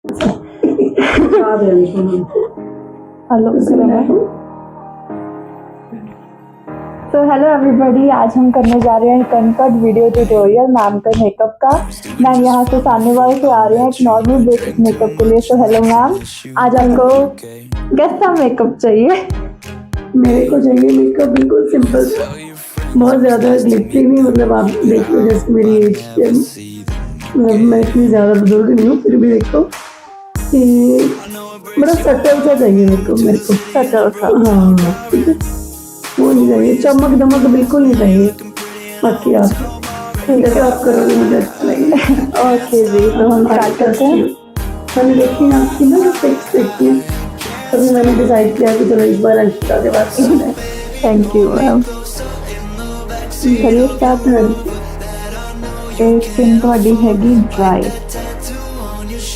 Hello तो hello everybody, आज हम करने जा रहे हैं कनकट वीडियो ट्यूटोरियल मैम का मेकअप का। मैम यहाँ से सामने से आ रहे हैं एक नॉर्मल बेसिक मेकअप के लिए। तो हेलो मैम, आज आपको कैसा मेकअप चाहिए? मेरे को चाहिए मेकअप बिल्कुल सिंपल सा, बहुत ज़्यादा ग्लिटरी नहीं। मतलब आप देखो जैसे मेरी एज, मतलब मैं इतनी ज़्यादा बुजुर्ग नहीं हूँ, फिर भी देखो कि बड़ा सटल सा चाहिए मेरे को सटल सा। हाँ, ठीक है, वो नहीं चाहिए, चमक दमक बिल्कुल नहीं चाहिए। बाकी आप जैसे आप करोगे मुझे अच्छा लगेगा। ओके जी, तो हम स्टार्ट करते हैं। मैंने देखी आपकी ना पिक्स देखी है, तभी मैंने डिसाइड किया कि चलो इस बार अंशिका के बात करते हैं। Thank you ma'am. करिए स्टार्ट मैम। स्किन ਤੁਹਾਡੀ ਹੈਗੀ ਡਰਾਈ,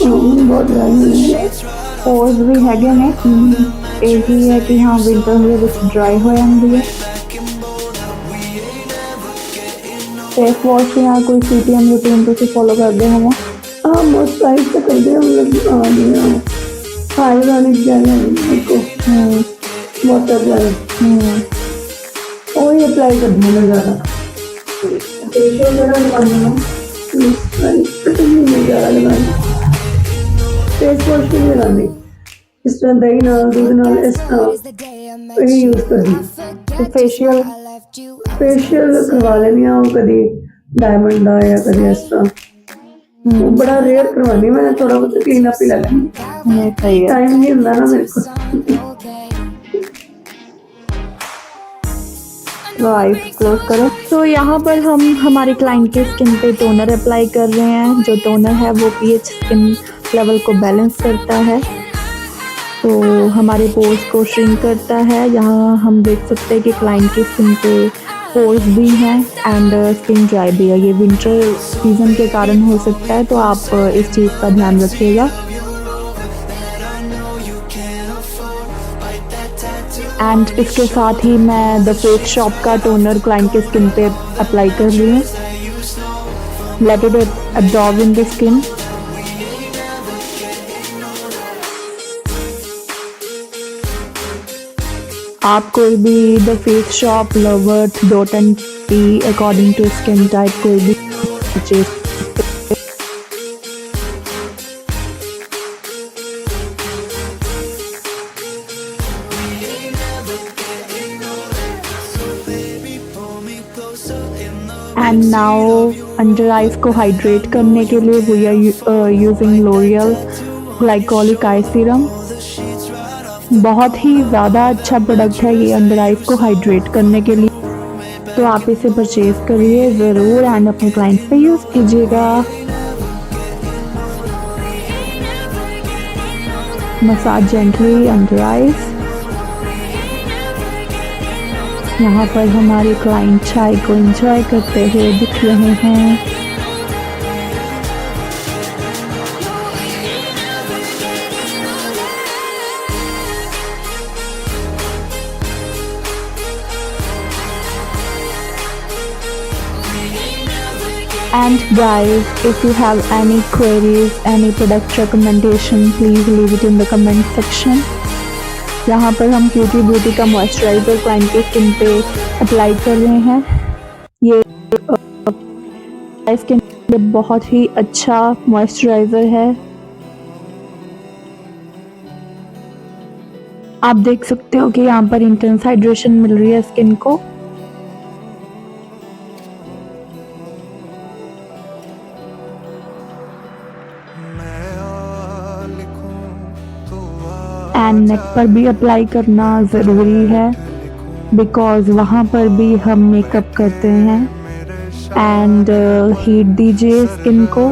बहुत ड्राई है, पोर्स भी हैगे ने। यही है कि हाँ विंटर ਦੇ ਵਿੱਚ ਡਰਾਈ ਹੋ ਜਾਂਦੀ ਹੈ। फेस वॉश या कोई सीटीएम रूटीन ਤੁਸੀਂ फॉलो करते हो? हाँ मॉइस्चराइज तो कर दिया, मतलब हाइड्रोनिक जेल है मेरे को, वाटर जेल वही अप्लाई करने में ज़्यादा। फेशियल ज़्यादा लगाना, फेस वॉश भी लगाने, इस तरह दही नाल दूध नाल इस तरह वही यूज़ करनी। तो फेशियल करवा लेनी वो कभी डायमंड का या कभी इस तरह, वो बड़ा रेयर करवानी, मैंने थोड़ा बहुत क्लीन अप ही ला लेनी, सही है। टाइम नहीं होता ना मेरे को। तो आईज क्लोज करो। तो यहाँ पर हम हमारे क्लाइंट के स्किन पे टोनर अप्लाई कर रहे हैं। जो टोनर है वो पीएच स्किन लेवल को बैलेंस करता है, तो हमारे पोर्स को श्रिंक करता है। यहाँ हम देख सकते हैं कि क्लाइंट की स्किन पे पोर्स भी हैं एंड स्किन ड्राई भी है। ये विंटर सीजन के कारण हो सकता है, तो आप इस चीज़ का ध्यान रखिएगा। एंड इसके साथ ही मैं द फेस शॉप का टोनर क्लाइंट के स्किन पे अप्लाई कर रही हूँ। Let it absorb in the skin. आप कोई भी द फेस शॉप, लवर्ट, Dot and T according to skin type कोई भी purchase. And now under eyes को हाइड्रेट करने के लिए we are using L'Oréal glycolic eye serum. बहुत ही ज़्यादा अच्छा प्रोडक्ट है ये अंडर आइज को हाइड्रेट करने के लिए, तो आप इसे परचेज करिए ज़रूर एंड अपने क्लाइंट्स पे यूज़ कीजिएगा। Massage gently under eyes. यहाँ पर हमारे क्लाइंट चाय को एंजॉय करते हुए दिख रहे हैं। And guys, if you have any queries, any product recommendation, please leave it in the comment section. यहाँ पर हम क्यूटी ब्यूटी का मॉइस्चराइजर क्लाइंट की स्किन पे अप्लाई कर रहे हैं। ये स्किन पे बहुत ही अच्छा मॉइस्चराइजर है। आप देख सकते हो कि यहाँ पर इंटेंस हाइड्रेशन मिल रही है स्किन को। एंड नेक पर भी अप्लाई करना ज़रूरी है, बिकॉज़ वहाँ पर भी हम मेकअप करते हैं। एंड हीट दीजिए स्किन को।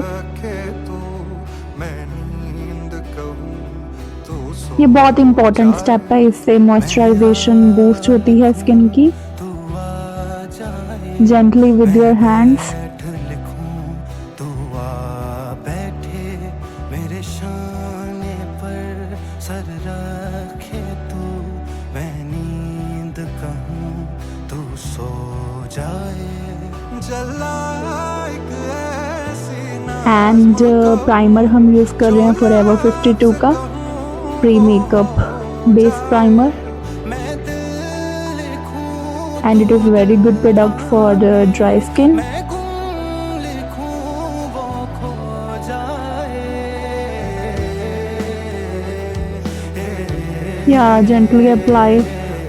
ये बहुत इम्पोर्टेंट स्टेप है, इससे मॉइस्चराइजेशन बूस्ट होती है स्किन की। Gently with your hands. Sir रखे तू, मैं नींद कहूँ तू सो जाए, जला एक ऐसी ना एंड प्राइमर हम यूज़ कर रहे हैं फॉरएवर 52 का pre makeup base primer, and it is very good product for dry skin. Yeah, gently apply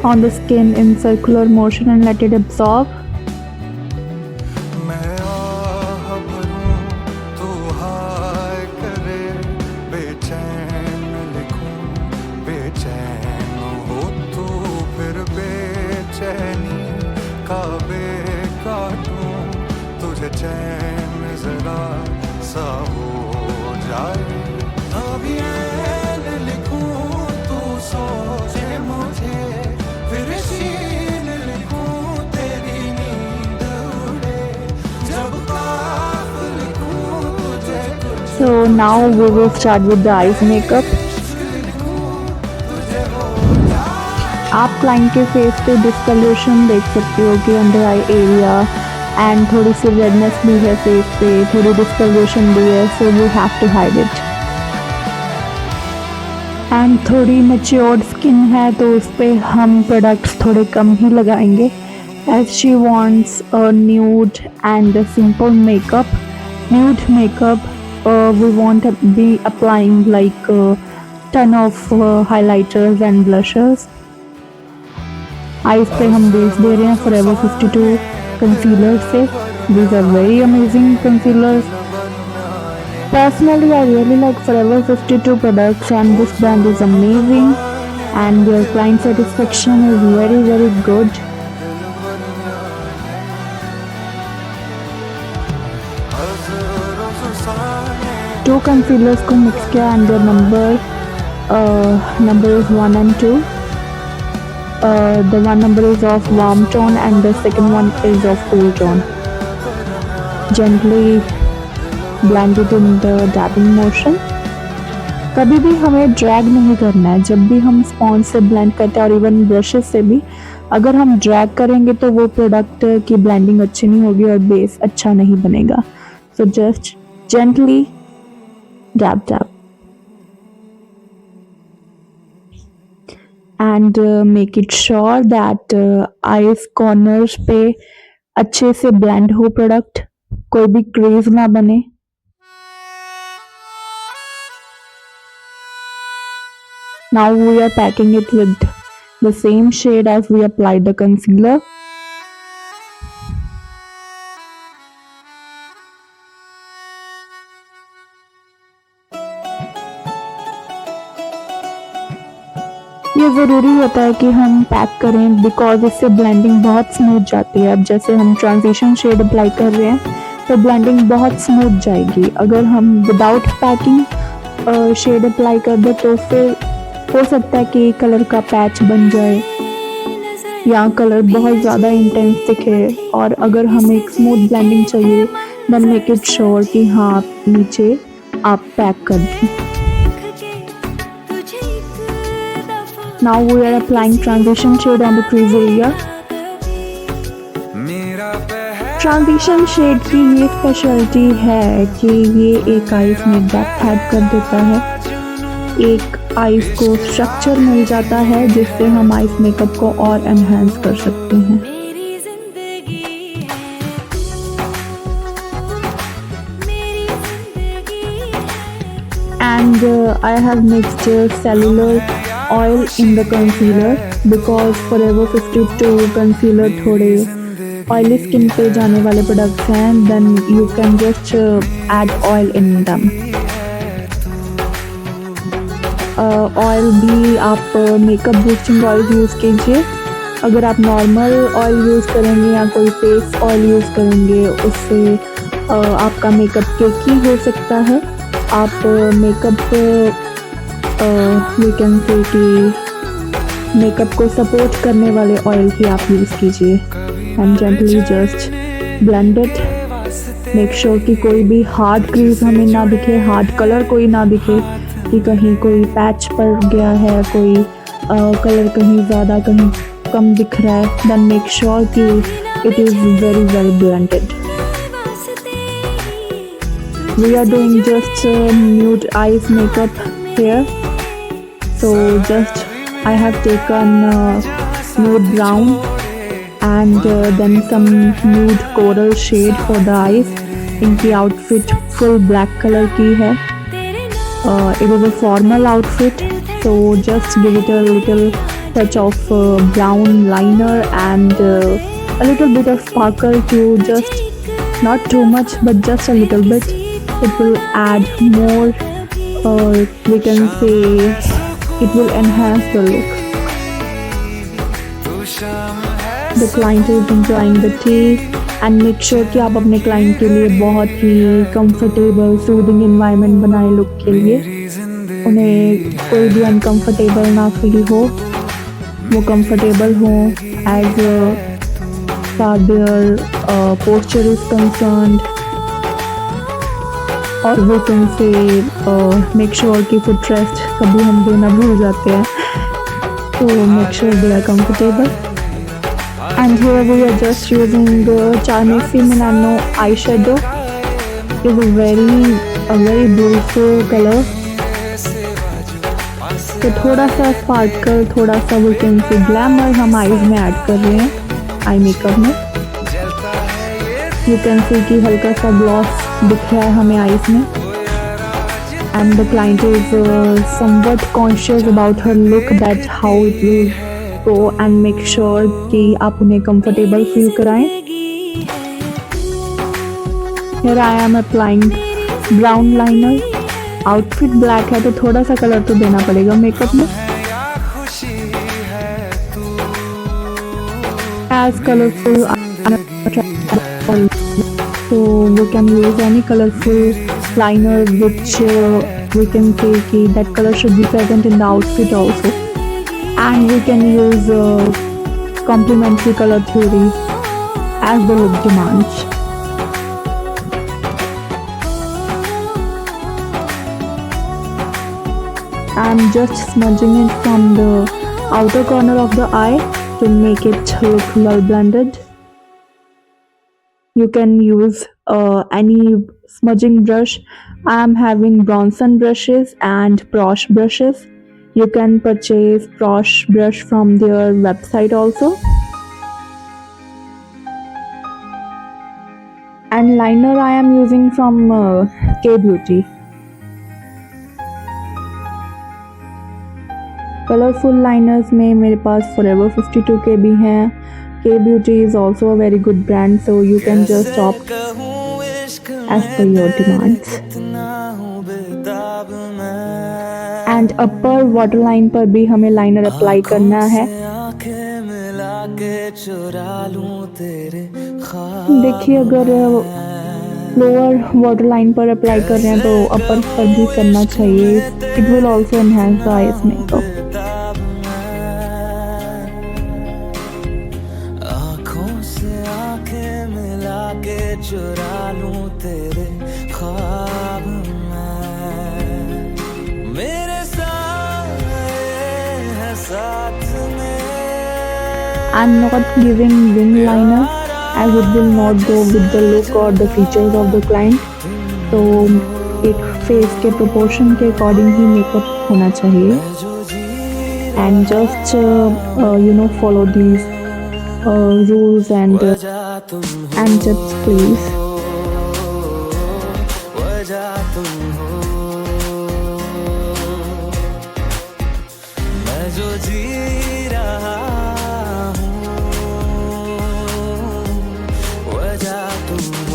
on the skin in circular motion and let it absorb. मैं आह भरूं तू हाय करे, बेचैन लिखूं बेचैन हो तू, फिर बेचैनी का काटूं, तुझे चैन जरा सा हो जाए. अभी ऐन लिखूं तू सोचे मुझे, फिर शीन लिखूं तेरी नींद उड़े, जब काफ लिखूं तुझे कुछ So now we will start with the eyes makeup. आप क्लाइंट के फेस पे डिस्कलरेशन देख सकते हो कि अंडर आई एरिया एंड थोड़ी सी रेडनेस भी है फेस पे, थोड़ी डिस्कलरेशन भी है, so we have to hide it. And थोड़ी मैच्योर्ड स्किन है तो उस पर हम प्रोडक्ट्स थोड़े कम ही लगाएंगे, as she wants a nude and a simple makeup. Nude makeup we won't be applying like a ton of highlighters and blushers. Eyes पे हम बेस दे रहे हैं फॉरएवर 52 कंसीलर से. These are very amazing concealers. Personally, I really like Forever 52 products and this brand is amazing and their client satisfaction is very, very good. Two concealers को mix किया and their number is 1 and 2. The one number is of warm tone and the second one is of cool tone. Gently blend it in the dabbing motion. कभी भी हमें drag नहीं करना है. जब भी हम स्पॉन्ज से ब्लेंड करते हैं और इवन ब्रशेस से भी अगर हम ड्रैग करेंगे तो वो प्रोडक्ट की ब्लेंडिंग अच्छी नहीं होगी और बेस अच्छा नहीं बनेगा. So just gently dab dab and make it sure that eyes corners पे अच्छे से blend हो प्रोडक्ट, कोई भी क्रीज ना बने. Now we are packing it with the same shade as we applied the concealer. ये ज़रूरी होता है कि हम पैक करें बिकॉज इससे ब्लेंडिंग बहुत स्मूथ जाती है. अब जैसे हम ट्रांजिशन शेड अप्लाई कर रहे हैं तो ब्लेंडिंग बहुत स्मूथ जाएगी. अगर हम विदाउट पैकिंग शेड अप्लाई कर दें तो फिर हो सकता है कि कलर का पैच बन जाए या कलर बहुत ज़्यादा इंटेंस दिखे. और अगर हमें एक स्मूथ ब्लेंडिंग चाहिए देन मेक इट श्योर कि हाँ नीचे आप पैक कर दें. Now we are applying transition shade on the crease area. Transition shade की ये स्पेशलिटी है कि ये एक आइज में डेप्थ ऐड कर देता है, एक आइज को स्ट्रक्चर मिल जाता है जिससे हम आइज मेकअप को और एनहांस कर सकते हैं. And I have mixed cellular oil in the concealer because Forever 52 concealer थोड़े oily skin पे जाने वाले products हैं. Then you can just add oil in them. Oil भी आप मेकअप बूस्टिंग ऑयल यूज़ कीजिए. अगर आप नॉर्मल ऑयल यूज़ करेंगे या कोई फेस ऑयल यूज़ करेंगे उससे आपका मेकअप केकी हो सकता है. आप मेकअप वी कैन से कि मेकअप को सपोर्ट करने वाले ऑयल ही आप यूज़ कीजिए. And gently just blend it. Make sure कि कोई भी हार्ड क्रीज हमें ना दिखे, हार्ड कलर कोई ना दिखे कि कहीं कोई पैच पड़ गया है, कोई कलर कहीं ज़्यादा कहीं कम दिख रहा है. देन मेक श्योर कि it is very well blended. we are doing just nude eyes makeup here. So just I have taken nude brown and then some nude coral shade for the eyes. इनकी outfit full black color की है. It was a formal outfit, so just give it a little touch of brown liner and a little bit of sparkle to just, not too much but just a little bit. It will add more, we can say it will enhance the look. The client is enjoying the tea and make sure कि आप अपने client के लिए बहुत ही comfortable, soothing environment बनाए look के लिए. उन्हें कोई भी uncomfortable ना feel हो, वो comfortable हो as far their posture is concerned. और वो can say make sure कि footrest कभी हम देना भूल जाते हैं, तो make sure they are comfortable. And here we are just using Charme Milano eyeshadow. It's a very beautiful color. तो थोड़ा सा स्पार्कल, थोड़ा सा we can say glamour हम आईज में ऐड कर रहे हैं आई मेकअप में. You can see कि हल्का सा ग्लॉस दिख रहा है हमें आईज में. And the client is somewhat conscious about her look, that how it will go, and make sure कि आप उन्हें comfortable feel कराएं. Here I am applying brown liner. Outfit black है तो थोड़ा सा कलर तो देना पड़ेगा मेकअप में. As colorful, so we can use any colorful liner which we can say कि that color should be present in the outfit also. And we can use complementary color theory as the look demands. I'm just smudging it from the outer corner of the eye to make it look well blended. You can use any smudging brush. I am having Bronson brushes and Prosh brushes. You can purchase Prosh brush from their website also. And liner I am using from K Beauty. Colorful liners में मेरे पास Forever 52 के भी हैं. K Beauty is also a very good brand, so you can just opt as per your demands. And upper waterline पर भी हमें liner apply करना है. देखिए अगर lower waterline पर apply कर रहे हैं तो upper पर भी करना चाहिए. It will also enhance the eyes makeup. चुरा लूं तेरे ख्वाब में, मेरे साथ है साथ में. I'm not giving wing liner as it will not go with the look or the features of the client. तो एक face के proportion के according ही makeup होना चाहिए. And just follow these rules and tips please.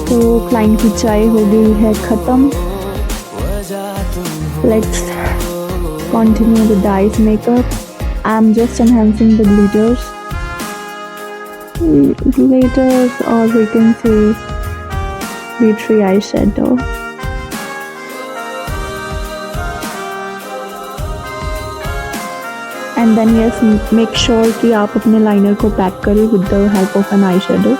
तो client की चाय हो गई है ख़त्म. Let's continue with the eyes makeup. I'm just enhancing the glitters or we can say glittery eyeshadow. And then yes, make sure कि आप अपने लाइनर को पैक करें with the help of an eyeshadow.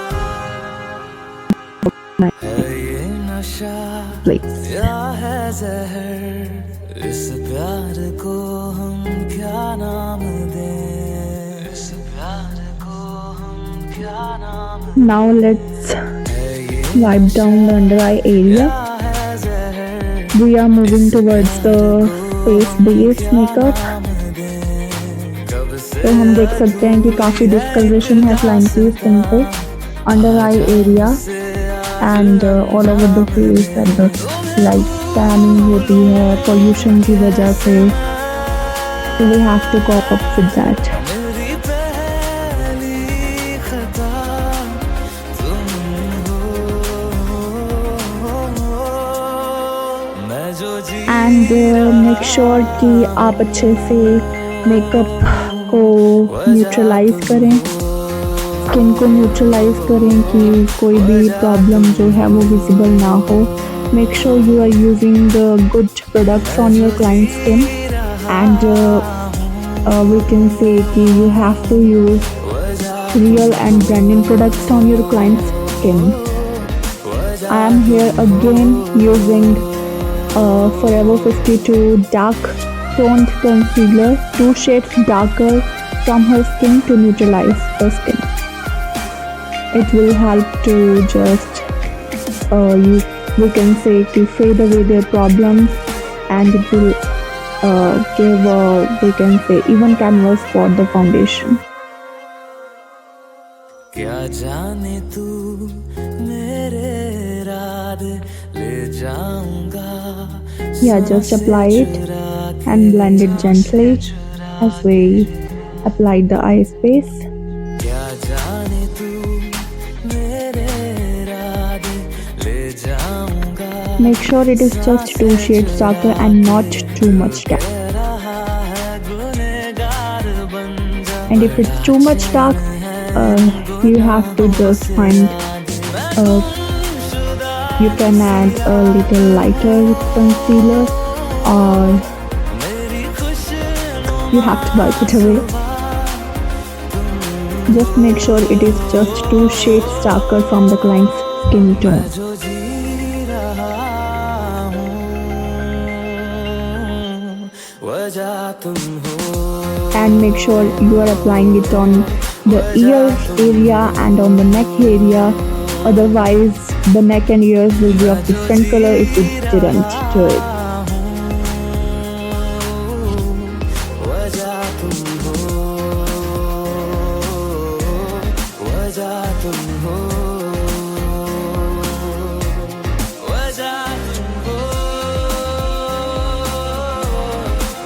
Please. इस प्यार को हम क्या नाम दें, इस प्यार को हम क्या नाम. Now let's wipe down the under eye area. we are moving towards the face base makeup. तो हम देख सकते हैं कि काफ़ी डिस्कलरेशन है क्लाइंट की स्किन पे, under eye area and all over the face and the light tanning होती है पॉल्यूशन की वजह से, तो we have to cope up with that. मेरी पहली खता तुम हो, मैं जो जी एंड मेक श्योर कि आप अच्छे से मेकअप को न्यूट्रलाइज करें, स्किन को न्यूट्रलाइज करें कि कोई भी प्रॉब्लम जो है वो विजिबल ना हो. Make sure you are using good products on your client skin and we can say कि you have to use real and branded products on your client skin. I am here again using Forever 52 dark toned concealer, 2 shades darker from her skin to neutralize her skin. It will help to just we can say to fade away their problems, and it will give we can say even canvas for the foundation. क्या जाने तू मेरे इरादे ले जाऊंगा. Yeah, just apply it and blend it gently as we apply the eye space. क्या जाने तू मेरे इरादे ले जाऊंगा. Make sure it is just 2 shades darker and not too much dark. रहा है गुनहगार बन जा. And if it's too much dark, you have to just find you can add a little lighter concealer, or you have to wipe it away. Just make sure it is just 2 shades darker from the client's skin tone. जो जी रहा हूँ वजह तुम हो. And make sure you are applying it on the ear area and on the neck area, otherwise the neck and ears will be of different color if you didn't do it. वजह तुम हो, वजह तुम हो, वजह तुम हो,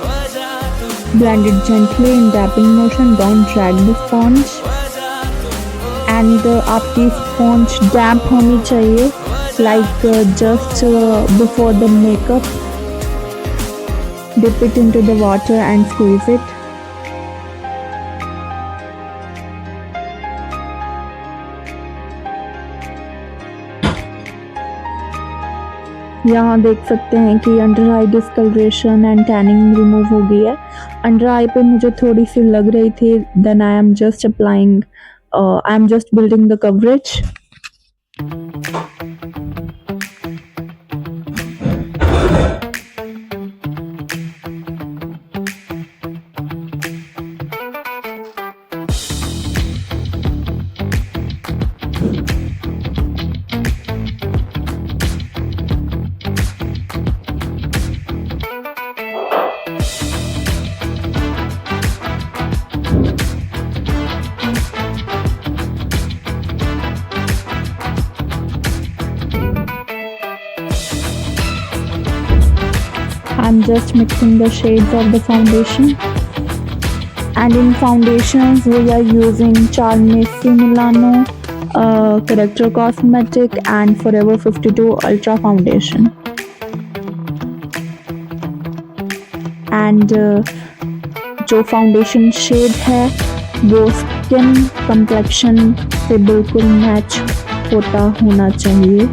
वजह तुम. Blend it gently in tapping motion, don't drag the sponge. And आपकी स्पॉन्ज डैम्प होनी चाहिए, like just before the makeup. Dip it into the water and squeeze it. यहाँ देख सकते हैं कि under eye discoloration and tanning remove हो गई है. अंडर आई पे मुझे थोड़ी सी लग रही थी, then I am just applying I am just building the coverage. I'm just mixing the shades of the foundation, and in foundations we are using Charmesi Milano, Character Cosmetic and Forever 52 Ultra Foundation. And जो foundation shade है वो skin complexion से बिल्कुल match होता होना चाहिए,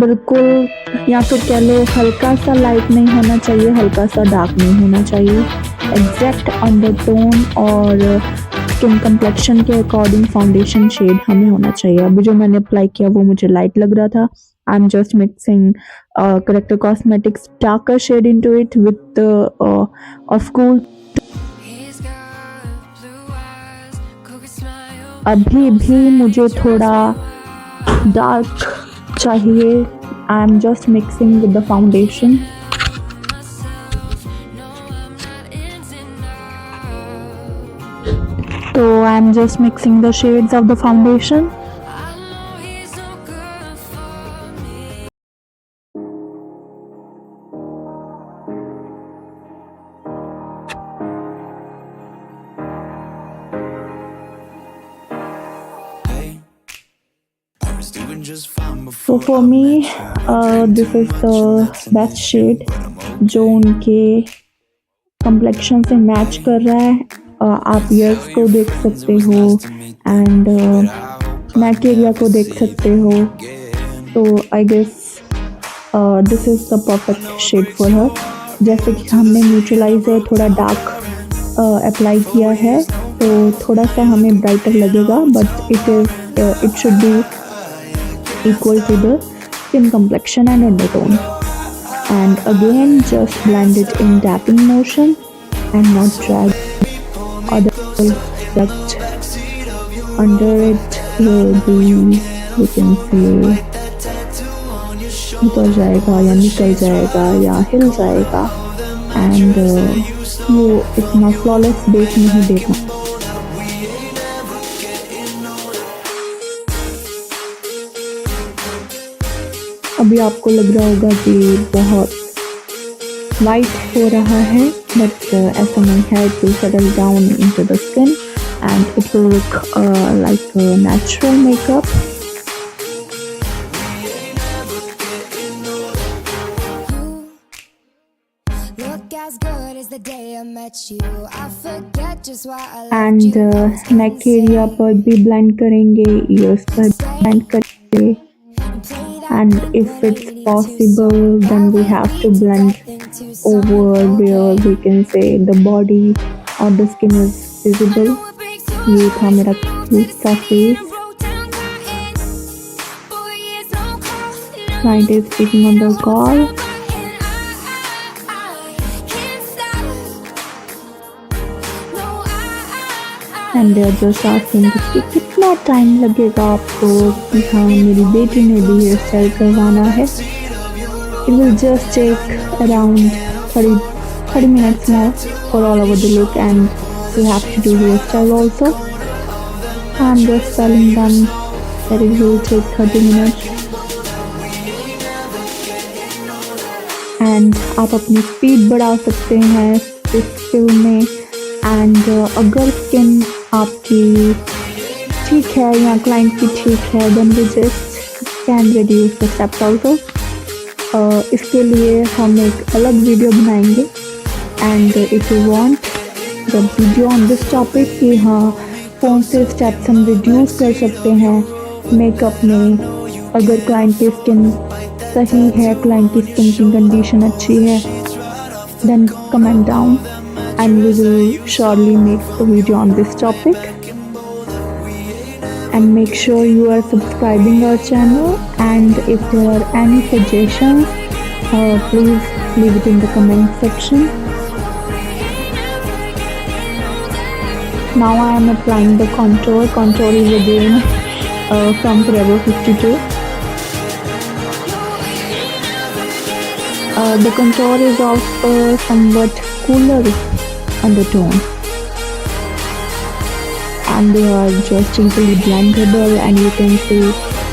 बिल्कुल, या फिर कह लो हल्का सा लाइट नहीं होना चाहिए, हल्का सा डार्क नहीं होना चाहिए. एग्जैक्ट अंडरटोन और स्किन कंप्लेक्शन के अकॉर्डिंग फाउंडेशन शेड हमें होना चाहिए. अभी जो मैंने अप्लाई किया वो मुझे लाइट लग रहा था. I am just mixing character cosmetics darker shade into it with of course. अभी भी मुझे थोड़ा डार्क चाहिए I'm just mixing with the foundation. So I'm just mixing the shades of the foundation. So for me, this is the best shade जो उनके complexion से match कर रहा है. आप ईयर्स को देख सकते हो एंड नेक एरिया को देख सकते हो. तो I guess this is the perfect shade for her. जैसे कि हमने न्यूट्रलाइजर थोड़ा डार्क अप्लाई किया है तो थोड़ा सा हमें ब्राइटर लगेगा, but it should be equal to the skin complexion and undertone. And again, just blend it in tapping motion and not drag, otherwise that under it will be, you can say, उतर जाएगा या निकल जाएगा या हिल जाएगा and वो इतना flawless base नहीं देगा. अभी आपको लग रहा होगा कि बहुत वाइट हो रहा है, बट ऐसा नहीं है. It will settle down into the skin and it will look like natural makeup. And neck area पर भी ब्लेंड करेंगे, ईयर्स पर ब्लेंड करेंगे. And if it's possible, then we have to blend over where we can say the body or the skin is visible. ये था मेरा दूसरा face. Client is speaking on the call. And they are just asking कि कितना time लगेगा आपको कि हाँ मेरी बेटी ने भी हेयर स्टाइल करवाना है. It will just take around 30 minutes now for all over the look, and we have to do hairstyle also. I'm just telling them that it will take 30 minutes. And आप अपनी speed बढ़ा सकते हैं इस film में. And अगर skin आपकी ठीक है या क्लाइंट की ठीक है, then we just can reduce the steps also. इसके लिए हम एक अलग वीडियो बनाएंगे. And if you want the video on this topic कि हाँ कौन से स्टेप्स हम रिड्यूस कर सकते हैं मेकअप में, अगर क्लाइंट की स्किन सही है, क्लाइंट की स्किन की कंडीशन अच्छी है, then comment down and we will surely make a video on this topic. And make sure you are subscribing our channel, and if there are any suggestions, please leave it in the comment section. Now I am applying the contour. Contour is again from Forever 52. The contour is of somewhat cooler undertone, and they are just easily blendable, and you can see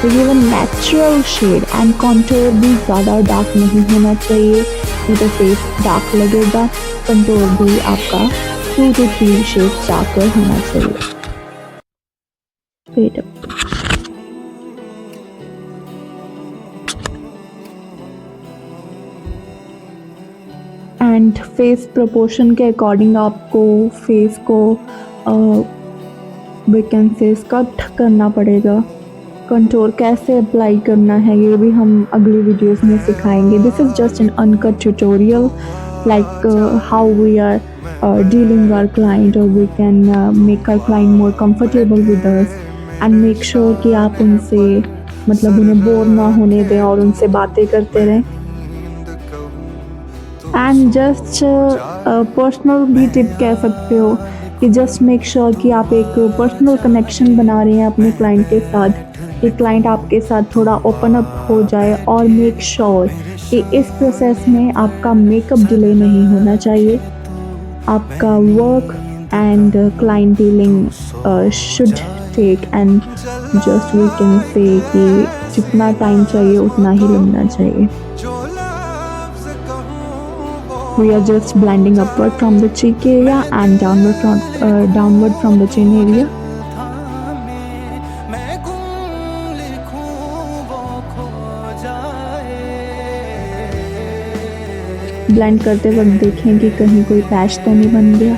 they give a natural shade. And contour भी ज़्यादा dark नहीं होना चाहिए, नहीं तो face dark लगेगा. contour भी आपका 2 to 3 shades darker होना चाहिए. Wait up. And face proportion के अकॉर्डिंग आपको फेस को वी कैन से कट करना पड़ेगा. कंटूर कैसे अप्लाई करना है ये भी हम अगली वीडियोस में सिखाएंगे. This is just an uncut tutorial like how we are dealing our client, और we can make our client more comfortable with us and make sure कि आप उनसे मतलब उन्हें बोर ना होने दें और उनसे बातें करते रहें. एंड जस्ट पर्सनल भी टिप कह सकते हो कि जस्ट मेक श्योर कि आप एक पर्सनल कनेक्शन बना रहे हैं अपने क्लाइंट के साथ. कि क्लाइंट आपके साथ थोड़ा ओपन अप हो जाए और मेक श्योर कि इस प्रोसेस में आपका मेकअप डिले नहीं होना चाहिए। आपका work and client dealing should take and just we can say कि जितना टाइम चाहिए उतना ही लगना चाहिए। जो लफ्ज़ कहूँ वो We are just blending upward from the cheek area and downward from the chin area. थामे मैं गुम लिखूं वो खो जाए। ब्लेंड करते वक्त देखें कि कहीं कोई पैच तो नहीं बन गया,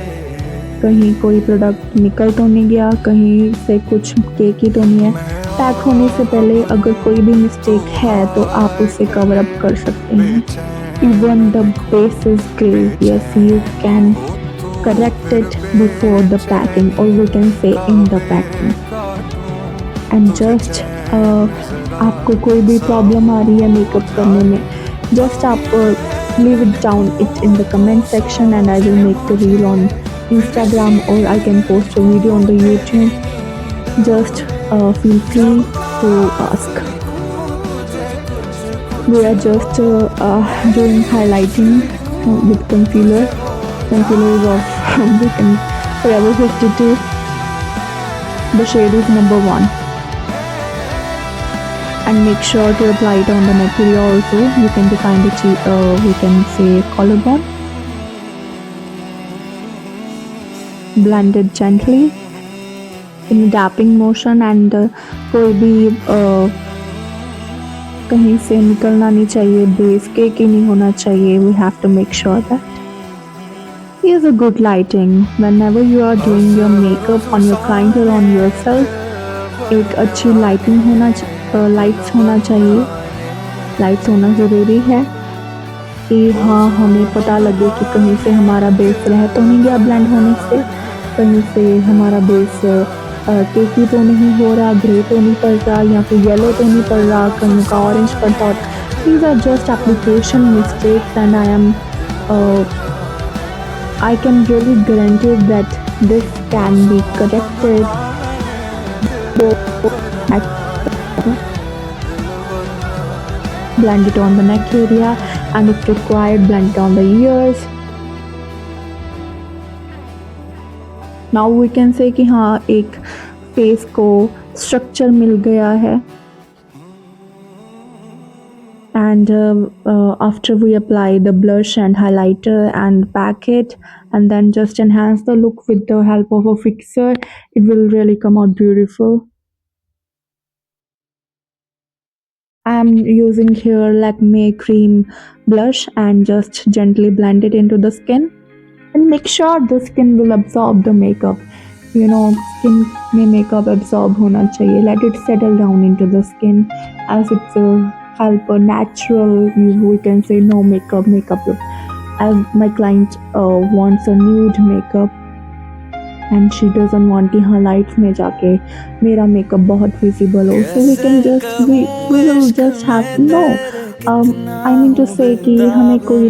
कहीं कोई प्रोडक्ट निकल तो नहीं गया, कहीं से कुछ केकी तो नहीं है। पैक होने से पहले अगर कोई भी मिस्टेक है तो आप उसे कवर अप कर सकते हैं। Even the base is grey, yes, you can correct it before the packing, or we can say in the packing. And just आपको कोई भी प्रॉब्लम आ रही है मेकअप करने में, just आप leave it down it in the comment section and I will make the reel on Instagram or I can post a video on the YouTube. Just feel free to ask. We are just doing highlighting with concealer. Concealer is of Forever 52. The shade is number 1. And make sure to apply it on the neck area also. You can define the we can say collarbone. Blend it gently in a dapping motion and कोई भी कहीं से निकलना नहीं चाहिए, base cake ही नहीं होना चाहिए. We have to make sure that here's a good lighting whenever you are doing your makeup on your client or on yourself. एक अच्छी लाइटिंग होना लाइट्स होना चाहिए. लाइट्स होना ज़रूरी है कि हाँ हमें पता लगे कि कहीं से हमारा बेस रह तो नहीं गया ब्लेंड होने से, कहीं से हमारा बेस केकी तो नहीं हो रहा, ग्रे तो नहीं पड़ रहा, या फिर येलो तो नहीं पड़ रहा, कहीं का ऑरेंज पड़ता हो. These are just application mistakes and I can really guarantee that this can be corrected. Blend it on the neck area and if required blend it on the ears. Now we can say कि हाँ एक face को structure मिल गया है. And after we apply the blush and highlighter and pack it and then just enhance the look with the help of a fixer, it will really come out beautiful. I'm using here Lakme cream blush and just gently blend it into the skin and make sure the skin will absorb the makeup. You know, skin में makeup absorb होना चाहिए. Let it settle down into the skin as it will help a natural, we can say no makeup look. As my client wants a nude makeup and she doesn't want कि हाँ lights में जाके मेरा makeup बहुत visible हो, so we can just we will just have no I mean to say कि हमें कोई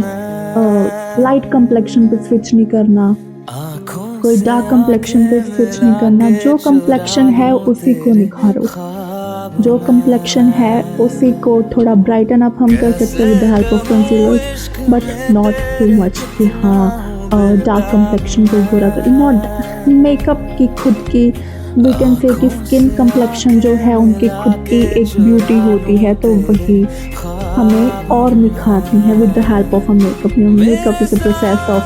light complexion पे switch नहीं करना, कोई डार्क कम्प्लेक्शन पे स्विच नहीं करना. जो कम्प्लेक्शन है उसी को निखारो, जो कम्प्लेक्शन है उसी को थोड़ा ब्राइटन अप हम कर सकते हैं with the help of concealers, but not too much कि हाँ डार्क कम्प्लेक्शन को बुरा कर. नॉट मेकअप की खुद की वी कैन से कि स्किन कम्प्लेक्शन जो है उनकी खुद की एक ब्यूटी होती है, तो वही हमें और निखारती है with the help of a makeup. Makeup is a process of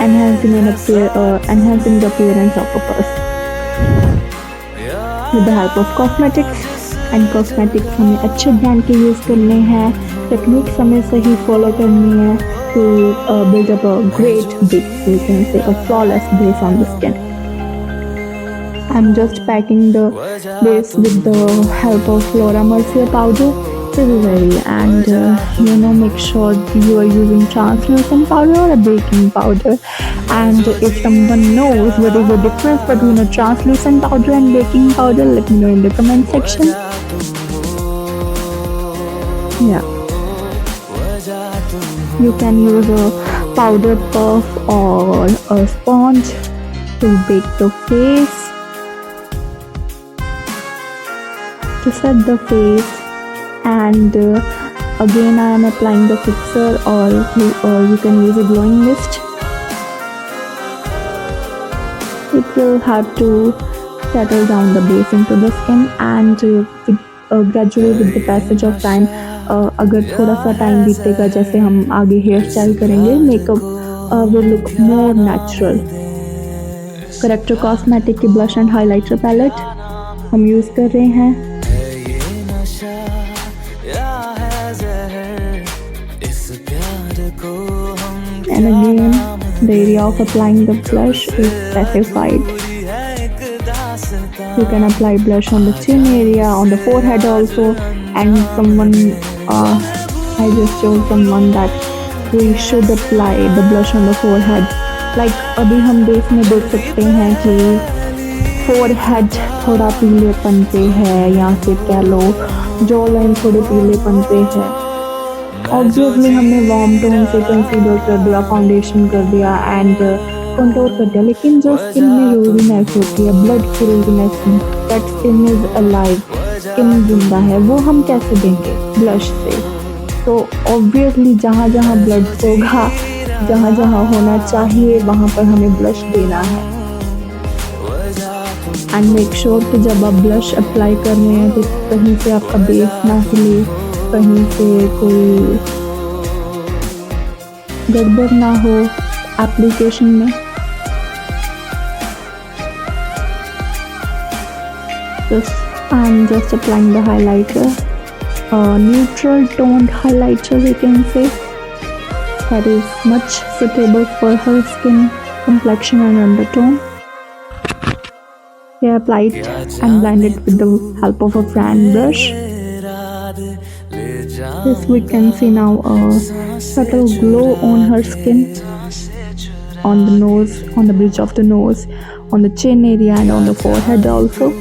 enhancing the appearance of a person with the help of cosmetics. And cosmetics हमें अच्छे ब्रांड के यूज़ करने हैं, टेक्निक्स हमें सही फॉलो करनी है to build up a great base, we can say a flawless base on the skin. I'm just packing the base with the help of Laura Mercier powder. And make sure you are using translucent powder or a baking powder. And if someone knows what is the difference between a translucent powder and baking powder, let me know in the comment section. Yeah, you can use a powder puff or a sponge to bake the face, to set the face, and again I am applying the fixer, or you can use a glowing mist. It will have to settle down the base into the skin, and gradually with the passage of time, अगर थोड़ा सा time बीतेगा, जैसे हम आगे hair style करेंगे, makeup will look more natural. Character cosmetic की blush and highlighter palette हम use कर रहे हैं। ये नशा या है जहर, इस प्यार को हम And again, the area of applying the blush is specified. है एक दास्तां। You can apply blush on the chin area, on the forehead also, and I just told someone that we should apply the blush on the forehead. Like अभी हम base में देख सकते हैं कि forehead थोड़ा पीलेपन पे है, या फिर कह लो जॉ लाइन थोड़े पीलेपन पे है। ऑब्वियसली हमने वार्म टोन से कंसीलर कर दिया, फाउंडेशन कर दिया एंड कंटूर कर दिया, लेकिन जो स्किन में रोजीनेस होती है, ब्लड की rosiness, that skin is alive, skin जिंदा है, वो हम कैसे देंगे? ब्लश से। तो ऑब्वियसली जहाँ जहाँ ब्लड होगा, जहाँ जहाँ होना चाहिए, वहाँ पर हमें ब्लश देना है। एंड मेक श्योर कि जब आप ब्लश अप्लाई कर रहे हैं तो कहीं से आपका बेस ना हिले, कहीं से कोई गड़बड़ ना हो एप्लीकेशन में। I'm just applying the highlighter, neutral toned highlighter we can say, that is much suitable for her skin complexion and undertone. I apply it and blend it with the help of a fan brush. This we can see now a subtle glow on her skin, on the nose, on the bridge of the nose, on the chin area and on the forehead also.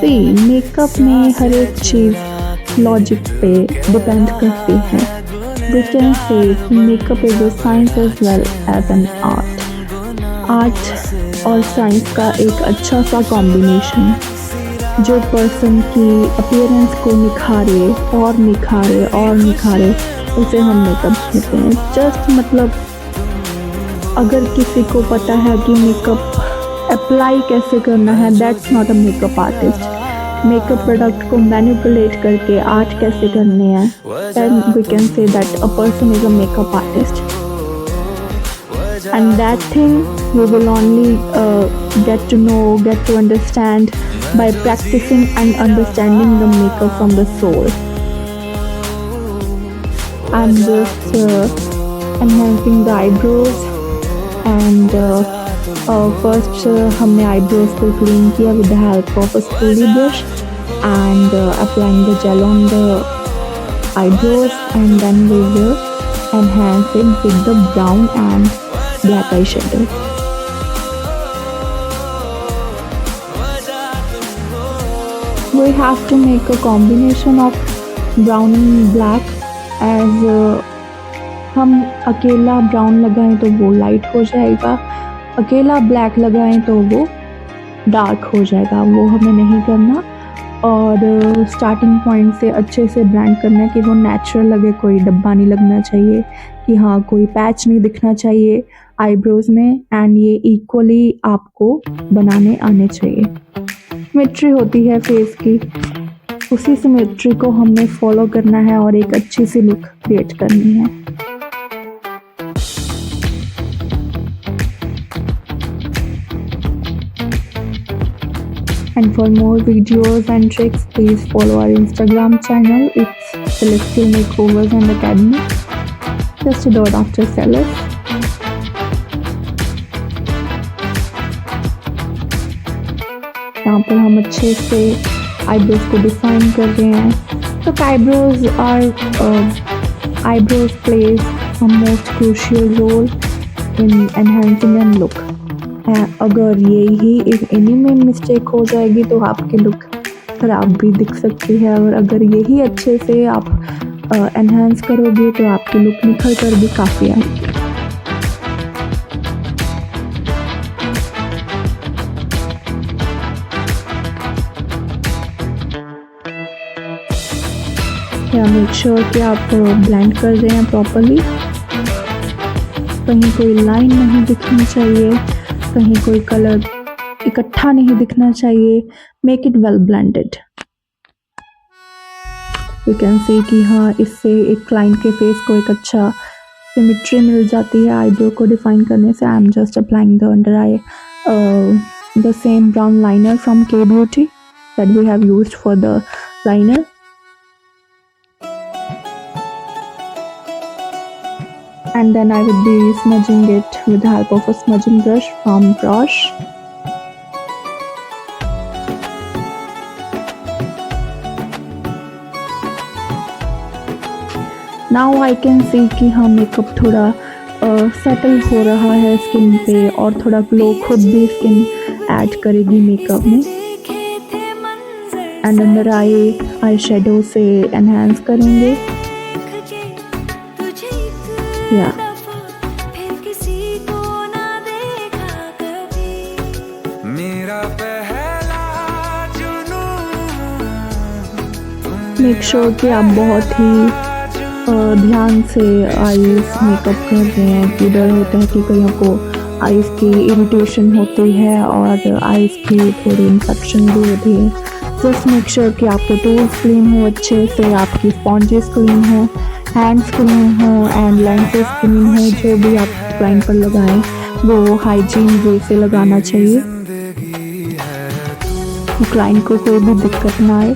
See, makeup में हर एक चीज़ logic पे depend करती है। We can say कि makeup is a science as well as an art. Art और science का एक अच्छा सा कॉम्बिनेशन, जो पर्सन की अपीयरेंस को निखारे और निखारे और निखारे, उसे हम मेकअप कहते हैं। जस्ट मतलब अगर किसी को पता है कि मेकअप अप्लाई कैसे करना है, that's not a makeup artist. Makeup product को मैनिपुलेट करके आर्ट कैसे करने हैं, then we can say that a person is a makeup artist. And that thing we will only get to know, get to understand by practicing and understanding the makeup from the soul. I'm just enhancing the eyebrows, and first हमने eyebrows को clean किया with the help of a spoolie brush, and applying the gel on the eyebrows, and then we will enhance it with the brown and black eyeshadow. We have to make a combination of brown and black, as हम अकेला brown लगाएं तो वो light हो जाएगा, अकेला black लगाएं तो वो डार्क हो जाएगा, वो हमें नहीं करना। और स्टार्टिंग पॉइंट से अच्छे से ब्लेंड करना है कि वो नेचुरल लगे, कोई डब्बा नहीं लगना चाहिए, कि हाँ कोई पैच नहीं दिखना चाहिए आईब्रोज में, एंड ये इक्वली आपको बनाने आने चाहिए। सिमेट्री होती है फेस की, उसी सिमेट्री को हमने फॉलो करना है और एक अच्छी सी लुक क्रिएट करनी है। And for more videos and tricks, please follow our Instagram channel. It's Celestial Makeovers and Academy. Just a dot after Celes. यहाँ पर हम अच्छे से आईब्रोज को डिफाइन कर रहे हैं। तो eyebrows plays a most crucial role in enhancing a look. अगर यही इन्हीं में मिस्टेक हो जाएगी तो आपकी लुक खराब भी दिख सकती है, और अगर यही अच्छे से आप एनहांस करोगे तो आपकी लुक निखर कर भी काफ़ी आएगी। या मेक श्योर कि आप ब्लेंड कर रहे हैं प्रॉपरली। कहीं कोई लाइन नहीं दिखनी चाहिए, कहीं कोई कलर इकट्ठा नहीं दिखना चाहिए। Make it well blended. You can see कि हाँ, इससे एक क्लाइंट के फेस को एक अच्छा सिमिट्री मिल जाती है आईब्रो को डिफाइन करने से। I am just applying the under eye the same brown liner from K beauty that we have used for the liner. And then I would be smudging it with the help of a smudging brush from Brush. Now I can see कि हाँ, makeup थोड़ा settle हो रहा है skin पे और थोड़ा glow खुद भी स्किन ऐड करेगी मेकअप में। एंड अंदर आई शेडो से एनहांस करेंगे। या मेरा पहला मेक श्योर कि आप बहुत ही ध्यान से आईज मेकअप कर रहे हैं कि डर होता है कि कहीं आपको आईज की इरिटेशन होती है और आईज की थोड़ी इन्फेक्शन भी होती है। जस्ट मेक श्योर कि आपके टूल्स क्लीन हो अच्छे से, आपकी स्पॉन्जेस क्लीन हो, हैंड्स क्लीन हो एंड लेंसेज क्लीन हो। जो भी आप क्लाइंट पर लगाएं वो हाइजीन वे से लगाना चाहिए, क्लाइंट को कोई भी दिक्कत ना आए।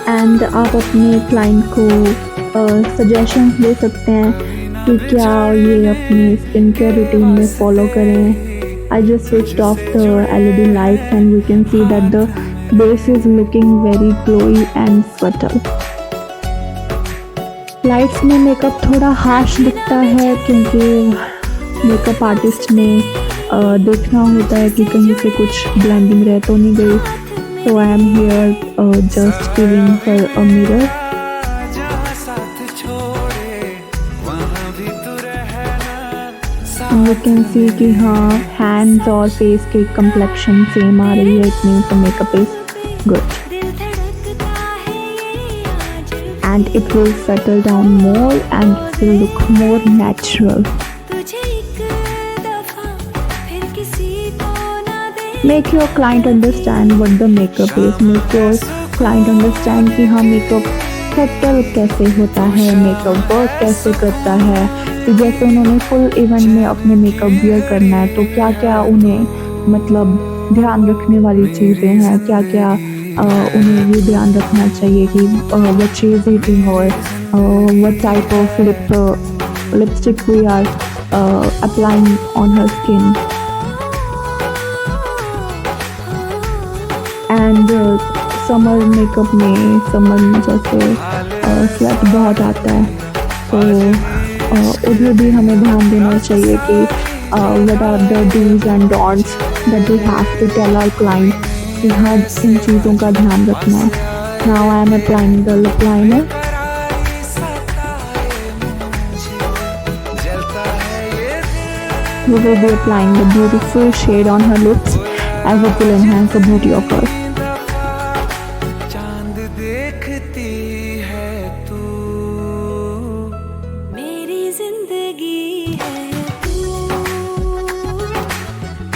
एंड आप अपने क्लाइंट को सजेशंस दे सकते हैं कि क्या ये अपनी स्किन केयर रूटीन में फॉलो करें। I just switched off the LED lights and we can see that the base is looking very glowy and subtle. Lights में मेकअप थोड़ा हार्श दिखता है क्योंकि मेकअप आर्टिस्ट ने देखना होता है कि कहीं से कुछ ब्लेंडिंग रह तो नहीं गई। So I am here just giving her a mirror. And you can see कि हाँ, hands और face की complexion same आ रही है। It means the makeup is good. And it will settle down more and it will look more natural. Make your client understand what the makeup is. Make your client understand कि हाँ, makeup settle कैसे होता है, makeup work कैसे करता है। तो जैसे उन्होंने फुल इवेंट में अपने मेकअप वियर करना है तो क्या क्या उन्हें मतलब ध्यान रखने वाली चीज़ें हैं, क्या क्या उन्हें ये ध्यान रखना चाहिए कि what she is eating or what type of lipstick we are applying on her skin. And summer makeup में समर में जैसे स्वेट बहुत आता है तो उधर भी हमें ध्यान देना चाहिए कि what are the dos and don'ts that we have to tell our client कि हाँ, इन चीज़ों का ध्यान रखना है। Now I am applying the lip liner. We will be applying the beautiful shade on her lips as it will enhance the beauty of her. चांद देखती है तू, मेरी जिंदगी है तू,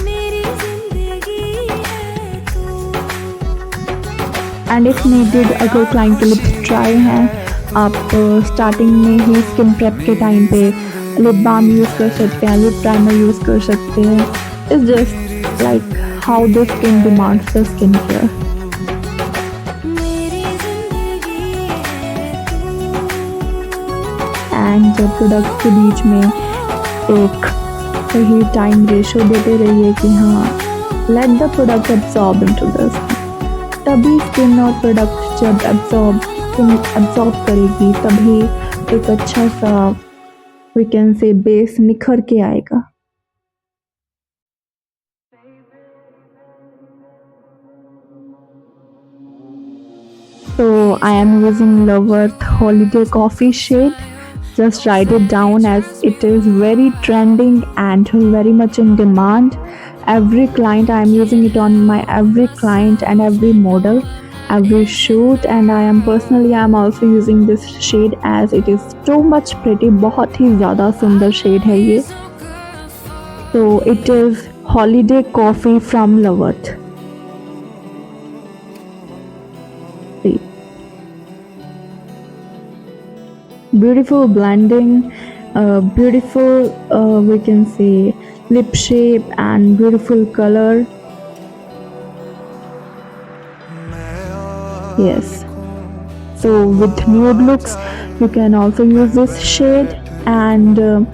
मेरी जिंदगी है तू। एंड इफ नीडेड, अगर क्लाइंट के लिप्स ड्राई हैं, आप स्टार्टिंग में ही स्किन प्रेप के टाइम पे लिप बाम यूज़ कर सकते हैं, लिप प्राइमर यूज़ कर सकते हैं। It's just like how the skin demands the skin care. मेरी जिंदगी है तू। एंड जब प्रोडक्ट के बीच में एक सही टाइम रेशो देते रहिए कि हाँ, let the product absorb into the skin. तभी स्किन और प्रोडक्ट जब एब्जॉर्ब करेगी तभी एक अच्छा सा वी कैन से बेस निखर के आएगा। I am using Loveworth Holiday Coffee shade. Just write it down as it is very trending and very much in demand. Every client I am using it on my every client and every model, every shoot, and I am also using this shade as it is too much pretty. बहुत ही ज़्यादा सुंदर shade है ये. So it is Holiday Coffee from Loveworth. See. Beautiful blending, beautiful we can say lip shape and beautiful color. Yes, so with nude looks you can also use this shade, and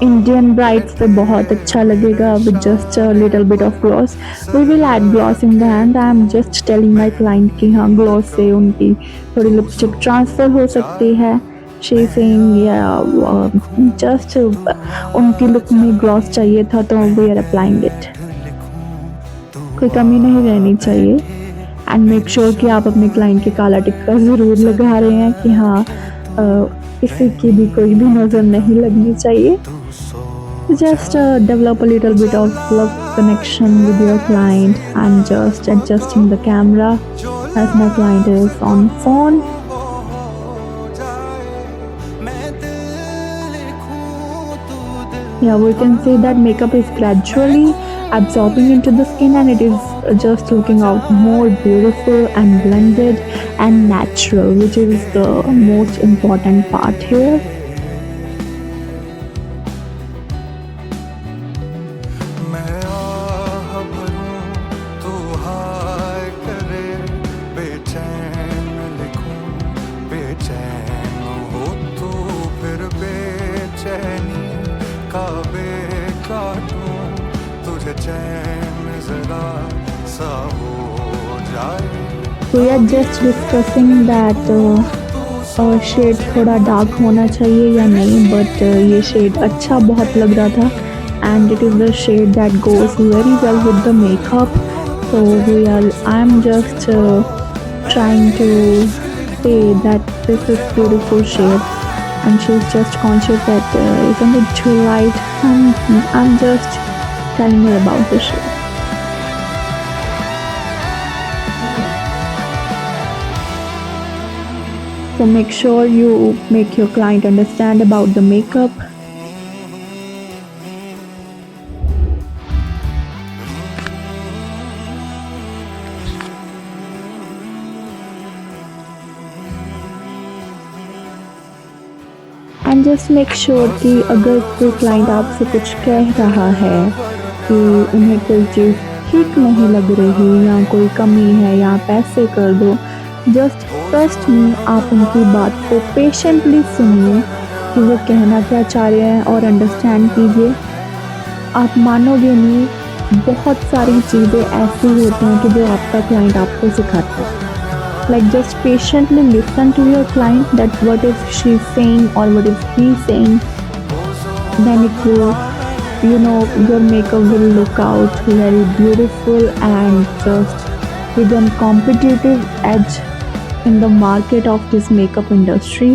Indian brides पे बहुत अच्छा लगेगा with just a little bit of gloss. We will add gloss in the end. I am just telling my client कि हाँ gloss से उनकी थोड़ी lipstick transfer हो सकती है. She is saying yeah, just उनकी look में gloss चाहिए था तो we are applying it. कोई कमी नहीं रहनी चाहिए. एंड मेक श्योर कि आप अपने क्लाइंट के काला टिक्का ज़रूर लगा रहे हैं कि हाँ किसी की भी कोई भी नज़र नहीं लगनी चाहिए. Just develop a little bit of love connection with your client and just adjusting the camera as my client is on phone. Yeah, we can say that makeup is gradually absorbing into the skin and it is just looking out more beautiful and blended and natural, which is the most important part here. मैं आह भरूं तू हाय करे बेचैन लिखूं बेचैन हो तू फिर बेचैनी का काटूं तुझे चैन जरा सा हो जाए. We are just discussing that shade थोड़ा डार्क होना चाहिए या नहीं, बट ये शेड अच्छा बहुत लग रहा था and it is the shade that goes very well with the makeup. So I am just trying to say that this is beautiful shade and she's just conscious that isn't it too light, and I'm just telling her about the shade. So make sure you make your client understand about the makeup. And just make sure कि अगर कोई client आपसे कुछ कह रहा है कि उन्हें कोई चीज़ ठीक नहीं लग रही या कोई कमी है या पैसे कर दो, जस्ट ट्रस्ट मी, आप उनकी बात को पेशेंटली सुनिए कि वो कहना क्या चाह रहे हैं और अंडरस्टैंड कीजिए. आप मानोगे नहीं, बहुत सारी चीज़ें ऐसी होती हैं कि जो आपका क्लाइंट आपको सिखाता है. Like just patiently listen to your client, that what is she saying or what is he saying, then it will, your makeup will look out very beautiful and just with a competitive edge in the market of this makeup industry.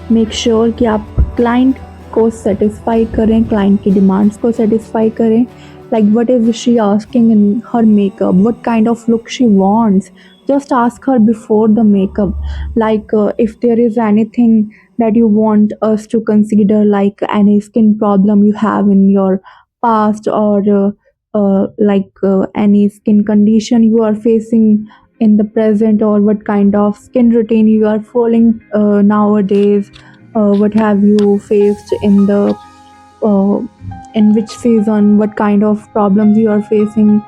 Make sure कि आप client को satisfy करें, client की demands को satisfy करें. Like what is she asking in her makeup, what kind of look she wants, just ask her before the makeup. Like if there is anything that you want us to consider, like any skin problem you have in your past, or any skin condition you are facing in the present, or what kind of skin routine you are following nowadays, what have you faced in the in which season, what kind of problems you are facing,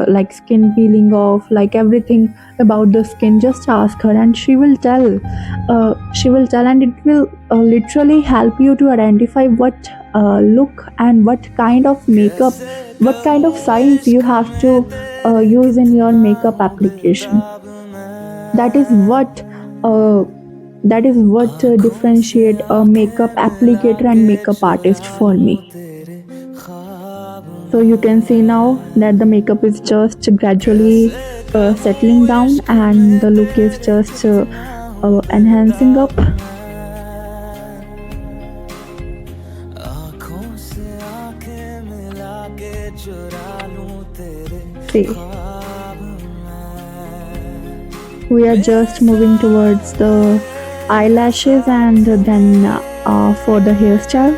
like skin peeling off, like everything about the skin. Just ask her and she will tell, and it will literally help you to identify what look and what kind of makeup, what kind of science you have to use in your makeup application. That is what differentiate a makeup applicator and makeup artist for me. So you can see now that the makeup is just gradually settling down and the look is just enhancing up. आँखों से आँखें मिला के चुरा लूं तेरे See, ख्वाब में we are just moving towards the eyelashes and then for the hairstyle.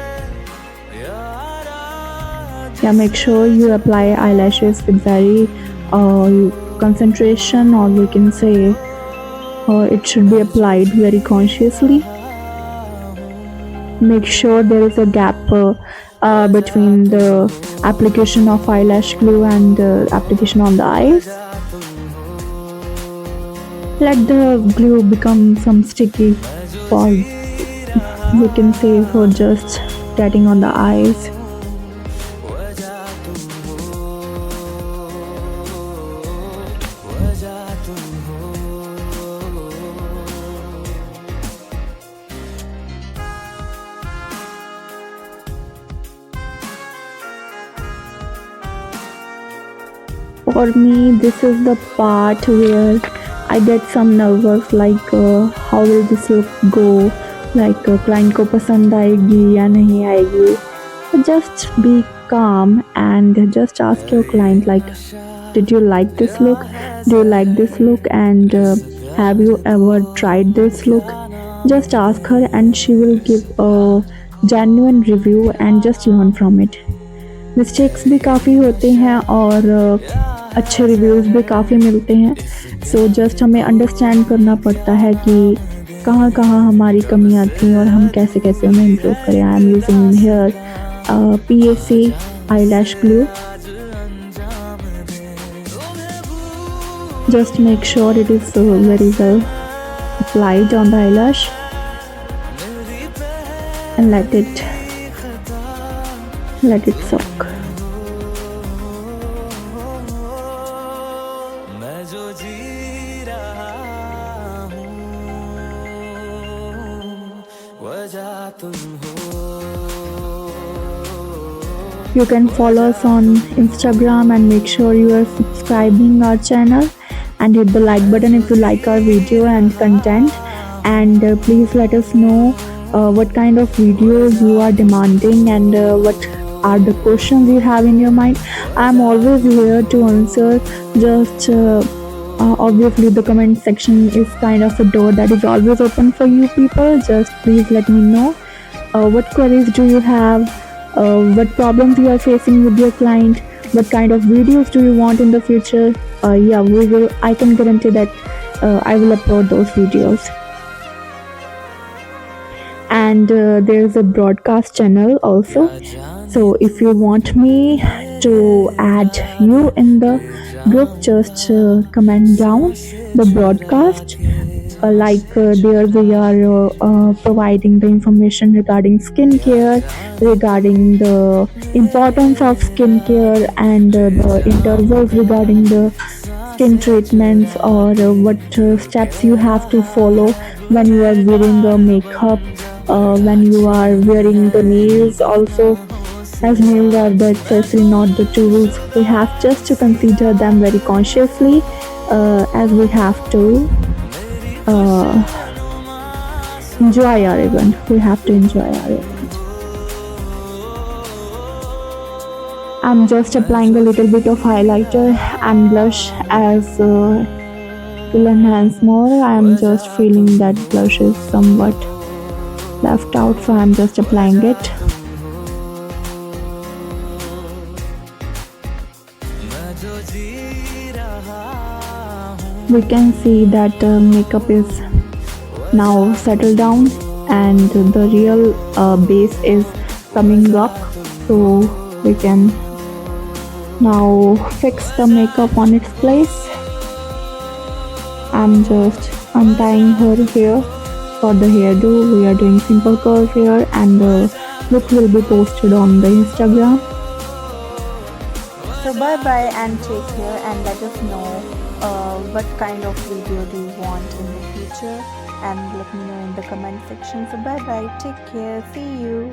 Yeah, make sure you apply eyelashes with very concentration, or we can say it should be applied very consciously. Make sure there is a gap between the application of eyelash glue and application on the eyes. Let the glue become some sticky for, we can say, for just getting on the eyes. For me, this is the part where I get some nervous, like how will this look go, like client को पसंद आएगी या नहीं आएगी. But just be calm and just ask your client, like, did you like this look? Do you like this look? And have you ever tried this look? Just ask her and she will give a genuine review and just learn from it. Mistakes भी काफ़ी होते हैं और अच्छे reviews भी काफ़ी मिलते हैं. सो जस्ट हमें अंडरस्टैंड करना पड़ता है कि कहाँ कहाँ हमारी कमियाँ थी और हम कैसे कैसे उन्हें इम्प्रूव करें. I am using hair PAC eyelash glue. Just make sure it is very well applied on the eyelash and let it soak. मैं जो जी रहा हूँ वजह तुम हो. You can follow us on Instagram and make sure you are subscribing our channel and hit the like button if you like our video and content. And please let us know what kind of videos you are demanding and what are the questions you have in your mind. I'm always here to answer. Just obviously the comment section is kind of a door that is always open for you people. Just please let me know what queries do you have, what problems you are facing with your client, what kind of videos do you want in the future. I can guarantee that I will upload those videos. And there's a broadcast channel also. So if you want me to add you in the group, just comment down the broadcast. There we are providing the information regarding skincare, regarding the importance of skincare and the intervals regarding the skin treatments, or what steps you have to follow when you are wearing the makeup, when you are wearing the nails also, as nails are the accessory, not the tools. We have just to consider them very consciously, as we have to enjoy our event. We have to enjoy our event. I'm just applying a little bit of highlighter and blush as to enhance more. I'm just feeling that blush is somewhat left out, so I'm just applying it. We can see that makeup is now settled down and the real base is coming up, so we can now fix the makeup on its place. I'm just untying her hair for the hairdo. We are doing simple curls here, and the look will be posted on the Instagram. So bye bye and take care, and let us know what kind of video do you want in the future, and let me know in the comment section. So bye bye, take care, see you.